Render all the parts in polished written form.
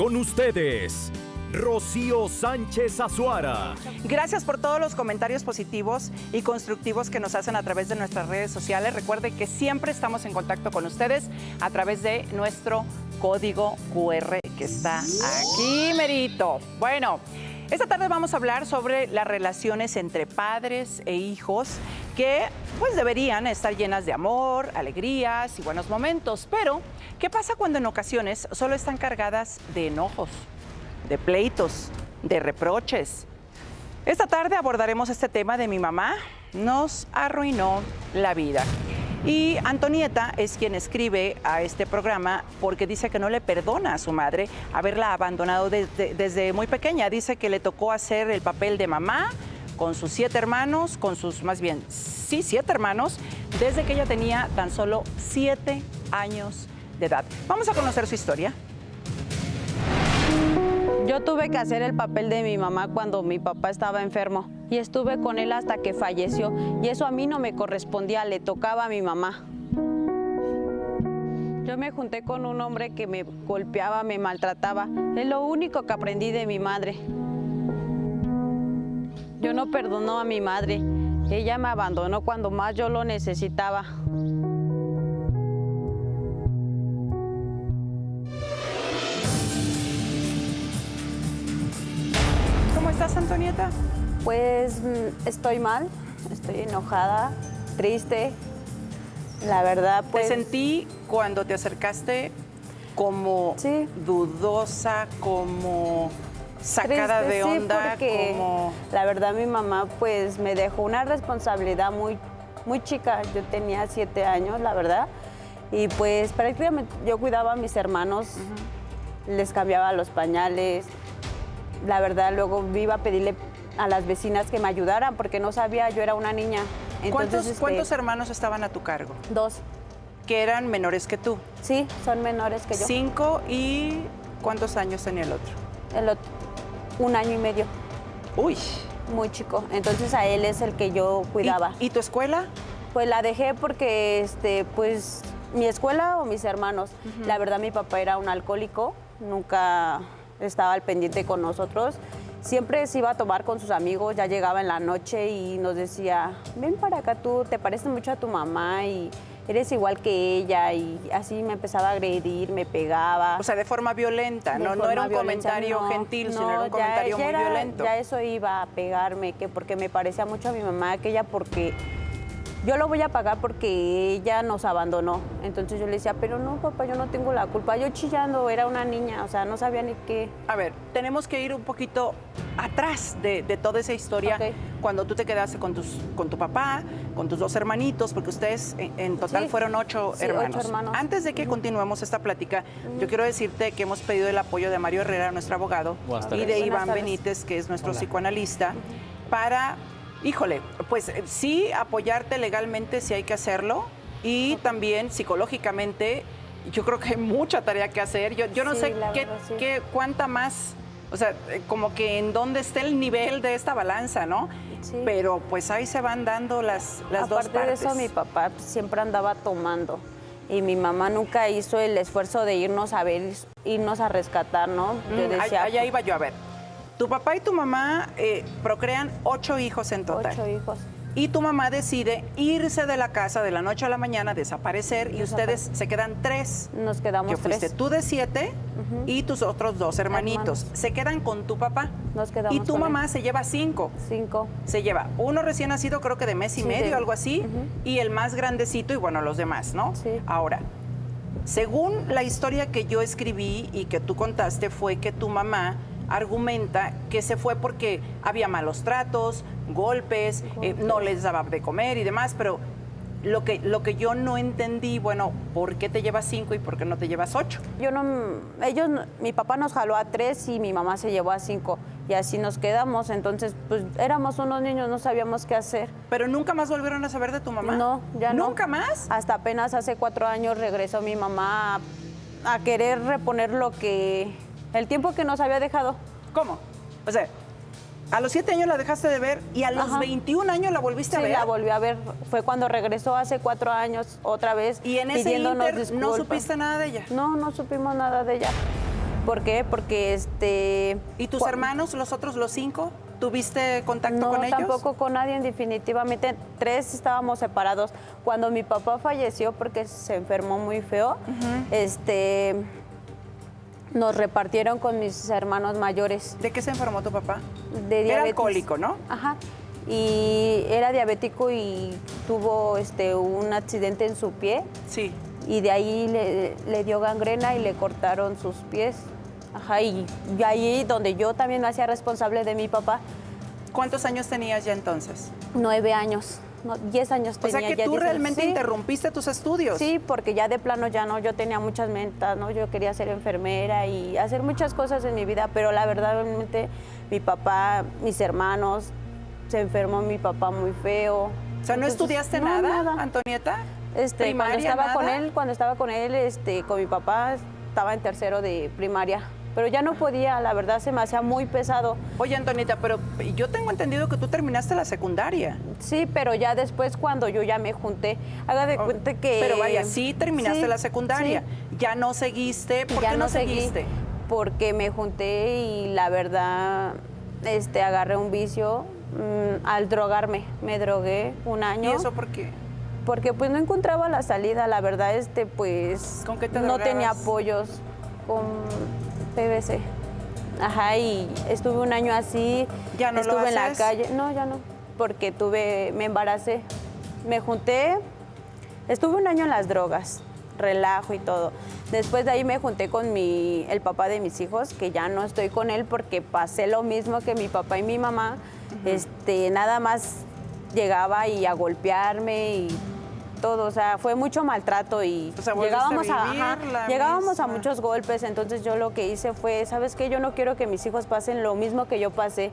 Con ustedes, Rocío Sánchez Azuara. Gracias por todos los comentarios positivos y constructivos que nos hacen a través de nuestras redes sociales. Recuerden que siempre estamos en contacto con ustedes a través de nuestro código QR que está aquí, merito. Bueno, esta tarde vamos a hablar sobre las relaciones entre padres e hijos que pues deberían estar llenas de amor, alegrías y buenos momentos. Pero, ¿qué pasa cuando en ocasiones solo están cargadas de enojos, de pleitos, de reproches? Esta tarde abordaremos este tema de mi mamá nos arruinó la vida. Y Antonieta es quien escribe a este programa porque dice que no le perdona a su madre haberla abandonado desde muy pequeña. Dice que le tocó hacer el papel de mamá con sus 7 hermanos, sí, 7 hermanos, desde que ella tenía tan solo 7 años de edad. Vamos a conocer su historia. Yo tuve que hacer el papel de mi mamá cuando mi papá estaba enfermo y estuve con él hasta que falleció y eso a mí no me correspondía, le tocaba a mi mamá. Yo me junté con un hombre que me golpeaba, me maltrataba. Es lo único que aprendí de mi madre. Yo no perdono a mi madre. Ella me abandonó cuando más yo lo necesitaba. ¿Cómo estás, Antonieta? Pues estoy mal, estoy enojada, triste. La verdad, pues... Te sentí cuando te acercaste como sí, dudosa, como sacada triste, de onda, sí, porque como... la verdad mi mamá pues me dejó una responsabilidad muy chica. Yo tenía 7 años, la verdad. Y pues prácticamente yo cuidaba a mis hermanos, les cambiaba los pañales. La verdad, luego iba a pedirle a las vecinas que me ayudaran porque no sabía, yo era una niña. Entonces, ¿Cuántos hermanos estaban a tu cargo? 2. Que eran menores que tú. Sí, son menores que yo. 5 y ¿cuántos años tenía el otro? El otro, 1 año y medio. Uy. Muy chico. Entonces a él es el que yo cuidaba. ¿Y tu escuela? Pues la dejé porque, pues, mi escuela o mis hermanos. La verdad, mi papá era un alcohólico, nunca estaba al pendiente con nosotros. Siempre se iba a tomar con sus amigos, ya llegaba en la noche y nos decía, ven para acá tú, te pareces mucho a tu mamá y eres igual que ella. Y así me empezaba a agredir, me pegaba. O sea, de forma violenta, no era un comentario gentil, sino era un comentario muy violento. Ya eso iba a pegarme, que porque me parecía mucho a mi mamá, que ella porque... Yo lo voy a pagar porque ella nos abandonó. Entonces yo le decía, pero no, papá, yo no tengo la culpa. Yo chillando, era una niña, o sea, no sabía ni qué. A ver, tenemos que ir un poquito atrás de toda esa historia. Okay. Cuando tú te quedaste con tu papá, con tus 2 hermanitos, porque ustedes en total fueron 8 hermanos. 8 hermanos. Antes de que continuemos esta plática, yo quiero decirte que hemos pedido el apoyo de Mario Herrera, nuestro abogado, y de Iván Benítez, que es nuestro psicoanalista, para... Híjole, pues sí, apoyarte legalmente si hay que hacerlo y también psicológicamente yo creo que hay mucha tarea que hacer. Yo no sé cuánta más, o sea, como que en dónde está el nivel de esta balanza, ¿no? Sí. Pero pues ahí se van dando las dos partes. Aparte de eso, mi papá siempre andaba tomando y mi mamá nunca hizo el esfuerzo de irnos a ver, irnos a rescatar, ¿no? Yo decía, allá iba yo a ver. Tu papá y tu mamá procrean 8 hijos en total. 8 hijos. Y tu mamá decide irse de la casa de la noche a la mañana, desaparecer, y ustedes se quedan 3. Nos quedamos 3. Que fuiste tú de 7 y tus otros 2 hermanitos. Se quedan con tu papá. Nos quedamos y tu con mamá él. Se lleva 5. 5. Se lleva uno recién nacido, creo que de mes y medio, algo así, y el más grandecito y bueno, los demás, ¿no? Sí. Ahora, según la historia que yo escribí y que tú contaste, fue que tu mamá argumenta que se fue porque había malos tratos, golpes, no les daba de comer y demás, pero lo que yo no entendí, bueno, ¿por qué te llevas 5 y por qué no te llevas 8? Mi papá nos jaló a 3 y mi mamá se llevó a 5 y así nos quedamos, entonces pues éramos unos niños, no sabíamos qué hacer. ¿Pero nunca más volvieron a saber de tu mamá? No, ya no. ¿Nunca más? Hasta apenas hace 4 años regresó mi mamá a querer reponer el tiempo que nos había dejado. ¿Cómo? O sea, a los 7 años la dejaste de ver y a los 21 años la volviste a ver. Sí, la volví a ver. Fue cuando regresó hace 4 años otra vez. ¿Y en ese pidiéndonos inter disculpas. no supiste nada de ella? No, no supimos nada de ella. ¿Por qué? Porque ¿Y tus hermanos, los otros, los 5? ¿Tuviste contacto con ellos? No, tampoco con nadie, definitivamente. 3 estábamos separados. Cuando mi papá falleció porque se enfermó muy feo, nos repartieron con mis hermanos mayores. ¿De qué se enfermó tu papá? De diabetes. Era alcohólico, ¿no? Ajá. Y era diabético y tuvo un accidente en su pie. Sí. Y de ahí le dio gangrena y le cortaron sus pies. Ajá, y ahí donde yo también me hacía responsable de mi papá. ¿Cuántos años tenías ya entonces? 9 años, no, 10 años tenía. O sea que ya tú 10 realmente años. Sí. interrumpiste tus estudios. Sí, porque ya de plano ya no, yo tenía muchas metas, ¿no? Yo quería ser enfermera y hacer muchas cosas en mi vida, pero la verdad realmente mi papá, mis hermanos, se enfermó mi papá muy feo. O sea, ¿no Entonces, estudiaste no, nada, Antonieta? Cuando estaba nada? cuando estaba con él, con mi papá, estaba en tercero de primaria. Pero ya no podía, la verdad se me hacía muy pesado. Oye, Antonieta, pero yo tengo entendido que tú terminaste la secundaria. Sí, pero ya después cuando yo ya me junté, haga de cuenta que... Pero vaya, sí terminaste sí, la secundaria. sí. Ya no seguiste. ¿Por Ya qué no seguí, seguiste? porque me junté y la verdad agarré un vicio al drogarme. Me drogué un año. ¿Y eso por qué? Porque pues no encontraba la salida, la verdad pues ¿Con qué te no tenía drogabas? apoyos con PVC. Ajá, y estuve un año así. ¿Ya no lo estuve en la haces? calle. No, ya no, porque me embaracé. Me junté, estuve un año en las drogas, relajo y todo. Después de ahí me junté con el papá de mis hijos, que ya no estoy con él porque pasé lo mismo que mi papá y mi mamá. Nada más llegaba y a golpearme y todo, o sea, fue mucho maltrato y O sea, volviste a vivir la llegábamos a misma. muchos golpes, entonces yo lo que hice fue, ¿sabes qué? Yo no quiero que mis hijos pasen lo mismo que yo pasé.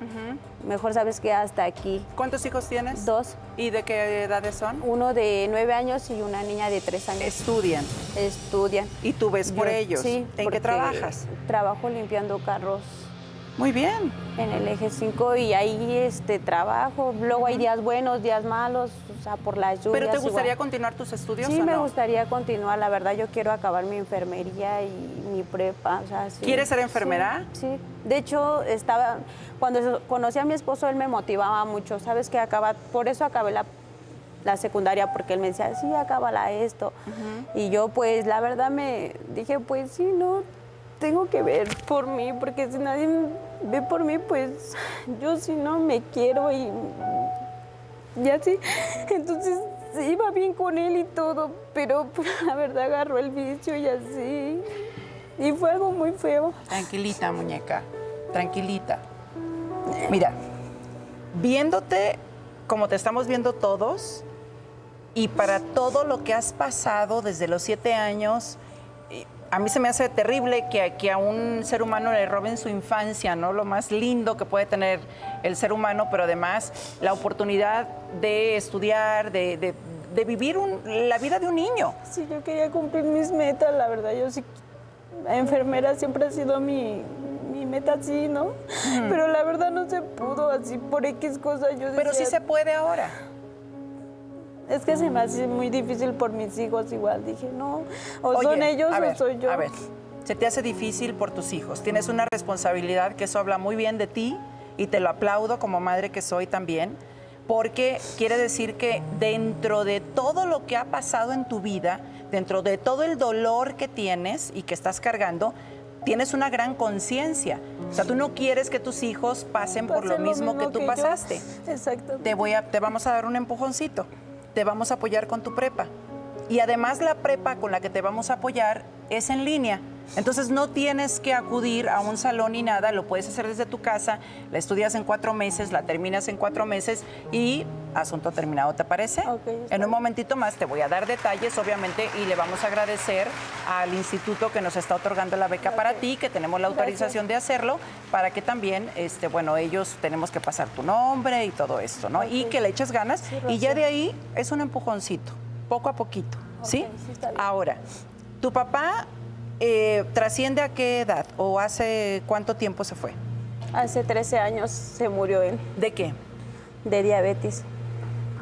Mejor, ¿sabes qué? Hasta aquí. ¿Cuántos hijos tienes? 2. ¿Y de qué edades son? Uno de 9 años y una niña de 3 años. Estudian. Estudian. ¿Y tú ves por Yo- ellos? Sí. ¿En qué porque trabajas? Trabajo limpiando carros Muy bien. en el eje 5 y ahí trabajo. Luego hay días buenos, días malos, o sea, por las lluvias. ¿Pero te igual. gustaría continuar tus estudios Sí, o me no? gustaría continuar. La verdad, yo quiero acabar mi enfermería y mi prepa. O sea, sí. ¿Quieres ser enfermera? Sí, sí. De hecho, cuando conocí a mi esposo, él me motivaba mucho. ¿Sabes qué? Por eso acabé la secundaria, porque él me decía, sí, acábala esto. Y yo, pues, la verdad me dije, pues, sí, no, tengo que ver por mí, porque si nadie ve por mí, pues, yo si no me quiero y así. Entonces, iba bien con él y todo, pero pues, la verdad agarró el vicio y así. Y fue algo muy feo. Tranquilita, muñeca. Tranquilita. Mira, viéndote como te estamos viendo todos y para todo lo que has pasado desde los 7 años, a mí se me hace terrible que a un ser humano le roben su infancia, ¿no? Lo más lindo que puede tener el ser humano, pero además la oportunidad de estudiar, de vivir la vida de un niño. Sí, yo quería cumplir mis metas, la verdad. Yo sí, enfermera siempre ha sido mi meta, sí, ¿no? Pero la verdad no se pudo, así por X cosas. Yo Pero sí decía, se puede ahora. Es que se me hace muy difícil por mis hijos igual. Dije, no, o Oye, son ellos a ver, o soy yo. A ver, se te hace difícil por tus hijos. Tienes una responsabilidad que eso habla muy bien de ti y te lo aplaudo como madre que soy también, porque quiere decir que dentro de todo lo que ha pasado en tu vida, dentro de todo el dolor que tienes y que estás cargando, tienes una gran conciencia. O sea, tú no quieres que tus hijos pasen por lo Pasé mismo que tú yo. pasaste. Exacto. Te vamos a dar un empujoncito, te vamos a apoyar con tu prepa. Y además la prepa con la que te vamos a apoyar es en línea. Entonces no tienes que acudir a un salón ni nada, lo puedes hacer desde tu casa, la estudias en 4 meses, la terminas en 4 meses y asunto terminado, ¿te parece? Ok, está En un bien. momentito más te voy a dar detalles, obviamente, y le vamos a agradecer al instituto que nos está otorgando la beca para ti, que tenemos la autorización de hacerlo, para que también, bueno, ellos tenemos que pasar tu nombre y todo esto, ¿no? Y que le eches ganas Sí, y ya Rocío. de ahí es un empujoncito, poco a poquito, ¿sí? sí, está bien. Ahora, ¿tu papá trasciende a qué edad o hace cuánto tiempo se fue? Hace 13 años se murió él ¿De qué? de diabetes.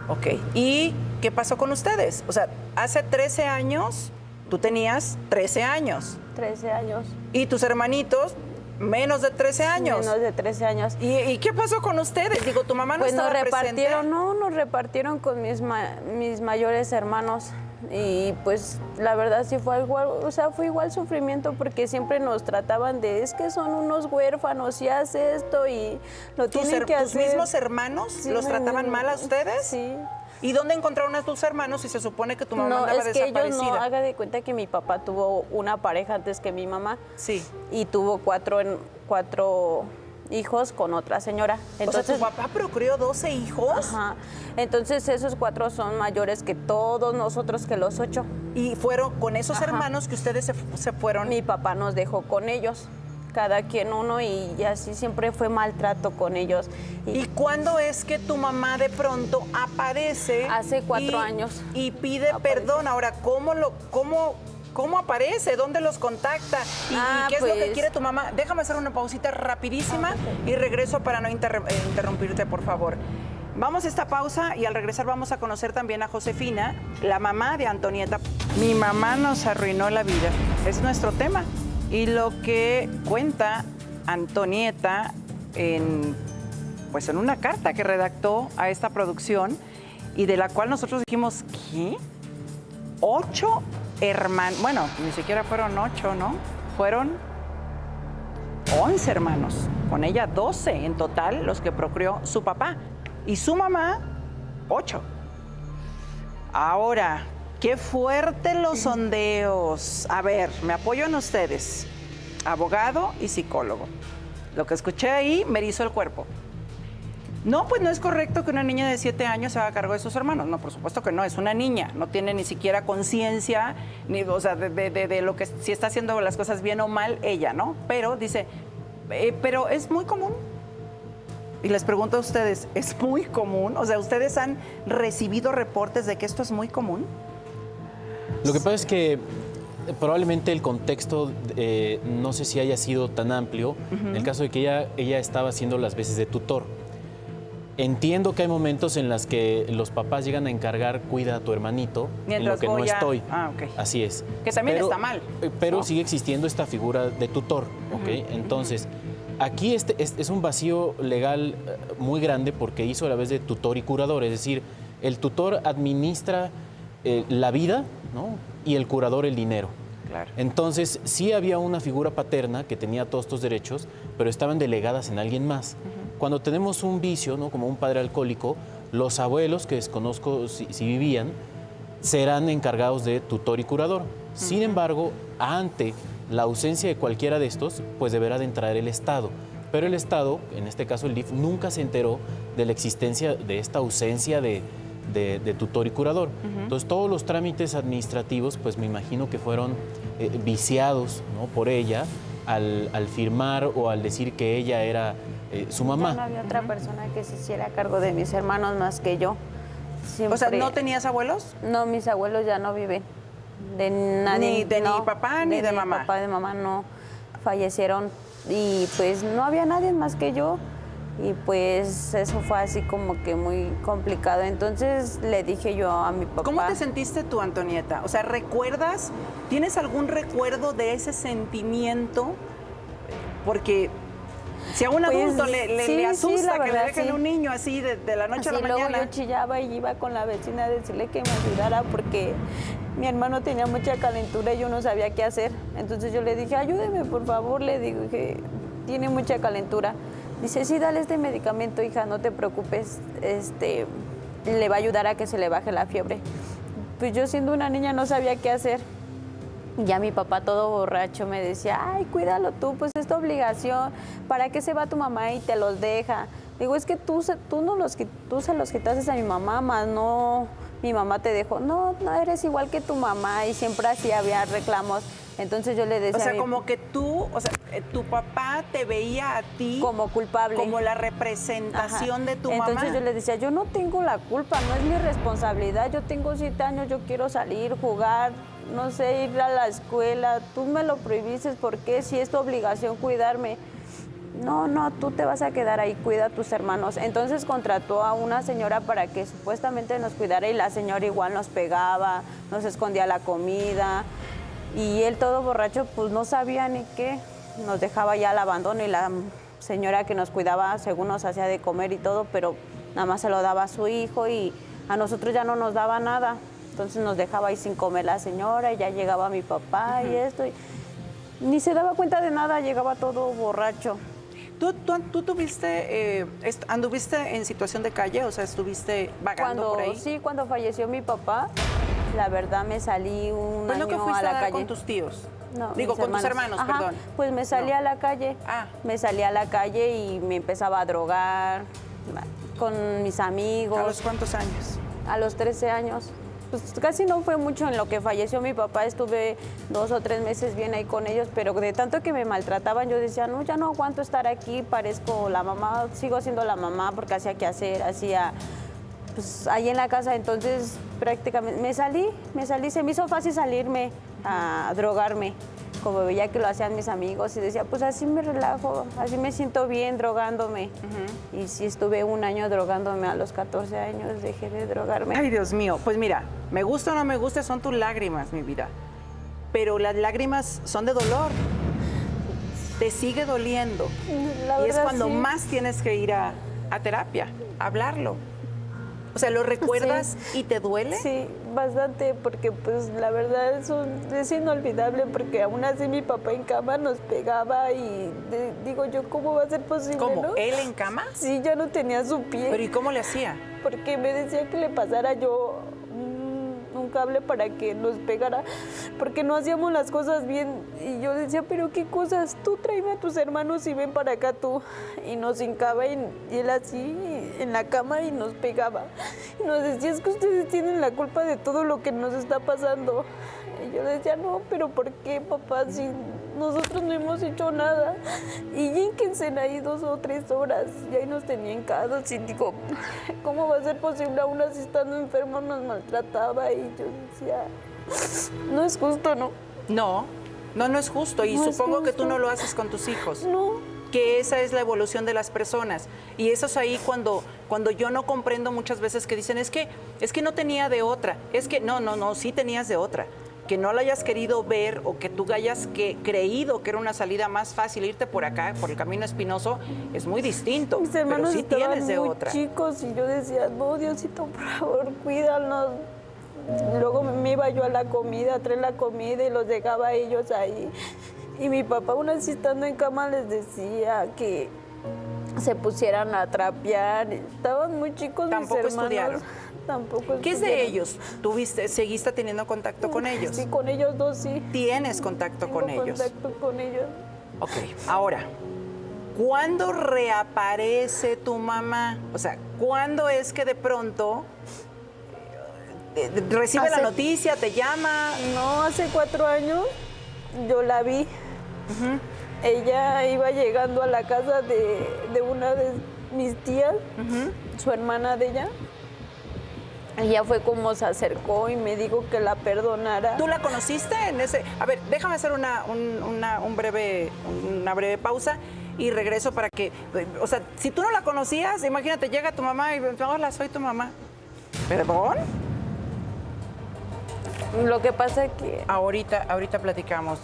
Ok. ¿Y qué pasó con ustedes? O sea, hace 13 años Tú tenías 13 años. 13 años. Y tus hermanitos, menos de 13 años. Menos de 13 años. ¿Y qué pasó con ustedes? Digo, tu mamá no Pues estaba presente. nos repartieron con mis mayores hermanos. Y pues la verdad sí fue igual, o sea, fue igual sufrimiento porque siempre nos trataban de, es que son unos huérfanos y hace esto y lo tienen que hacer. ¿Tus mismos hermanos Sí, los trataban mal a ustedes? Sí. ¿Y dónde encontraron a tus hermanos si se supone que tu mamá No, andaba es que desaparecida? ellos no, haga de cuenta que mi papá tuvo una pareja antes que mi mamá. Sí. Y tuvo cuatro hijos con otra señora. Entonces, o sea, tu papá procreó 12 hijos. Ajá. Entonces esos 4 son mayores que todos nosotros, que los 8. Y fueron con esos Ajá. hermanos que ustedes se fueron. Mi papá nos dejó con ellos, cada quien uno, y así siempre fue maltrato con ellos. ¿Y cuándo es que tu mamá de pronto aparece? Hace 4 años. Y pide perdón. Ahora, ¿cómo aparece? ¿Dónde los contacta? ¿Y qué es lo que pues quiere tu mamá? Déjame hacer una pausita rapidísima y regreso para no interrumpirte, por favor. Vamos a esta pausa y al regresar vamos a conocer también a Josefina, la mamá de Antonieta. Mi mamá nos arruinó la vida. Es nuestro tema. Y lo que cuenta Antonieta en una carta que redactó a esta producción y de la cual nosotros dijimos, ¿qué? 8 hermanos, bueno, ni siquiera fueron 8, ¿no? Fueron 11 hermanos, con ella 12 en total los que procreó su papá y su mamá 8. Ahora, qué fuerte los sondeos. A ver, me apoyo en ustedes, abogado y psicólogo. Lo que escuché ahí me erizó el cuerpo. No, pues no es correcto que una niña de 7 años se haga cargo de sus hermanos. No, por supuesto que no, es una niña. No tiene ni siquiera conciencia, ni, o sea, de lo que, si está haciendo las cosas bien o mal ella, ¿no? Pero dice, pero es muy común. Y les pregunto a ustedes, ¿es muy común? O sea, ¿ustedes han recibido reportes de que esto es muy común? Lo que pasa es que probablemente el contexto, no sé si haya sido tan amplio, en el caso de que ella estaba haciendo las veces de tutor. Entiendo que hay momentos en los que los papás llegan a encargar, cuida a tu hermanito, en lo que no estoy. Ah, ok. Así es. Que también está mal. Pero ¿no? sigue existiendo esta figura de tutor, ¿ok? Entonces, aquí es un vacío legal muy grande porque hizo a la vez de tutor y curador. Es decir, el tutor administra la vida, ¿no? Y el curador el dinero. Claro. Entonces, sí había una figura paterna que tenía todos estos derechos, pero estaban delegadas en alguien más. Cuando tenemos un vicio, ¿no? Como un padre alcohólico, los abuelos, que desconozco si vivían, serán encargados de tutor y curador. Sin embargo, ante la ausencia de cualquiera de estos, pues deberá de entrar el Estado. Pero el Estado, en este caso el DIF, nunca se enteró de la existencia de esta ausencia de tutor y curador. Entonces, todos los trámites administrativos, pues me imagino que fueron viciados, ¿no? Por ella al firmar o al decir que ella era su mamá. Ya no había otra persona que se hiciera cargo de mis hermanos más que yo. Siempre... O sea, ¿no tenías abuelos? No, mis abuelos ya no viven. De nadie. Ni papá ni de mamá. Papá de mamá no fallecieron y pues no había nadie más que yo. Y pues eso fue así como que muy complicado. Entonces le dije yo a mi papá. ¿Cómo te sentiste tú, Antonieta? O sea, ¿recuerdas? ¿Tienes algún recuerdo de ese sentimiento? Porque si a un adulto le asusta que le dejen un niño así de la noche a la mañana. Luego yo chillaba y iba con la vecina a decirle que me ayudara porque mi hermano tenía mucha calentura y yo no sabía qué hacer. Entonces yo le dije, ayúdeme por favor, le digo que tiene mucha calentura. Dice, sí, dale este medicamento, hija, no te preocupes, le va a ayudar a que se le baje la fiebre. Pues yo siendo una niña no sabía qué hacer. Ya mi papá todo borracho me decía, ay, cuídalo tú, pues es tu obligación, ¿para qué se va tu mamá y te los deja? Digo, es que tú se los quitaste a mi mamá, más no, mi mamá te dejó. No, no eres igual que tu mamá y siempre así había reclamos. Entonces yo le decía... O sea, como que tú, o sea, tu papá te veía a ti... Como culpable. Como la representación de tu mamá. Entonces yo le decía, yo no tengo la culpa, no es mi responsabilidad. Yo tengo 7 años, yo quiero salir, jugar, no sé, ir a la escuela. Tú me lo prohibiste, ¿por qué? Si es tu obligación cuidarme. No, no, tú te vas a quedar ahí, cuida a tus hermanos. Entonces contrató a una señora para que supuestamente nos cuidara y la señora igual nos pegaba, nos escondía la comida. Y él todo borracho, pues no sabía ni qué. Nos dejaba ya al abandono y la señora que nos cuidaba, según nos hacía de comer y todo, pero nada más se lo daba a su hijo y a nosotros ya no nos daba nada. Entonces nos dejaba ahí sin comer la señora y ya llegaba mi papá y esto. Y ni se daba cuenta de nada, llegaba todo borracho. ¿Tú tuviste, anduviste en situación de calle? O sea, ¿estuviste vagando por ahí? Sí, cuando falleció mi papá, la verdad me salí un Pues no año que fuiste a la dar calle. con tus tíos. No, Digo, mis con tus hermanos, Ajá, perdón. Pues me salí No. a la calle. Ah. Me salí a la calle y me empezaba a drogar con mis amigos. ¿A los cuántos años? A los 13 años. Pues casi no fue mucho en lo que falleció mi papá. Estuve 2 o 3 meses bien ahí con ellos, pero de tanto que me maltrataban, yo decía, no, ya no aguanto estar aquí, parezco la mamá, sigo siendo la mamá porque hacía que hacer, hacía pues ahí en la casa. Entonces prácticamente me salí, se me hizo fácil salirme a drogarme, como veía que lo hacían mis amigos y decía, pues así me relajo, así me siento bien drogándome. Y sí estuve un año drogándome, a los 14 años dejé de drogarme. Ay, Dios mío. Pues mira, me gusta o no me gusta, son tus lágrimas, mi vida. Pero las lágrimas son de dolor. Te sigue doliendo. La Y es verdad, cuando sí. más tienes que ir a terapia, a hablarlo. O sea, ¿lo recuerdas y te duele? Sí, bastante, porque pues la verdad es inolvidable, porque aún así mi papá en cama nos pegaba y digo yo, ¿cómo va a ser posible? ¿Cómo? ¿no? ¿Él en cama? Sí, ya no tenía su pie. ¿Pero y cómo le hacía? Porque me decía que le pasara yo un cable para que nos pegara, porque no hacíamos las cosas bien. Y yo decía, pero qué cosas, tú tráeme a tus hermanos y ven para acá tú. Y nos hincaba y él así en la cama y nos pegaba. Y nos decía, es que ustedes tienen la culpa de todo lo que nos está pasando. Y yo decía, no, pero ¿por qué, papá? Si nosotros no hemos hecho nada. Y yínquense ahí 2 o 3 horas. Y ahí nos tenían encados. Y digo, ¿cómo va a ser posible? Aún así estando enfermo nos maltrataba. Y yo decía, no es justo, ¿no? No es justo. Y No es supongo que tú justo. no lo haces con tus hijos. No. Que esa es la evolución de las personas. Y eso es ahí cuando yo no comprendo muchas veces que dicen, es que no tenía de otra. Es que no, sí tenías de otra. Que no la hayas querido ver o que tú hayas creído que era una salida más fácil irte por acá, por el camino espinoso, es muy distinto. Mis hermanos pero sí estaban tienes de muy otra. chicos y yo decía, no, Diosito, por favor, cuídanos. Luego me iba yo a la comida, a traer la comida y los dejaba a ellos ahí. Y mi papá, aún así estando en cama, les decía que se pusieran a trapear. Estaban muy chicos Tampoco mis hermanos. estudiaron. Tampoco ¿Qué es de estudiaron. ellos? ¿Seguiste teniendo contacto con ellos? Sí, con ellos 2 sí. ¿Tienes contacto con Tengo ellos? contacto con ellos. Ok, ahora, ¿cuándo reaparece tu mamá? O sea, ¿cuándo es que de pronto recibe la Hace- noticia, te llama? No, hace 4 años yo la vi. Ella iba llegando a la casa de una de mis tías, su hermana de ella. Ella fue como se acercó y me dijo que la perdonara. ¿Tú la conociste en ese...? A ver, déjame hacer una breve pausa y regreso para que... O sea, si tú no la conocías, imagínate, llega tu mamá y... Hola, soy tu mamá. ¿Perdón? Lo que pasa es que Ahorita platicamos.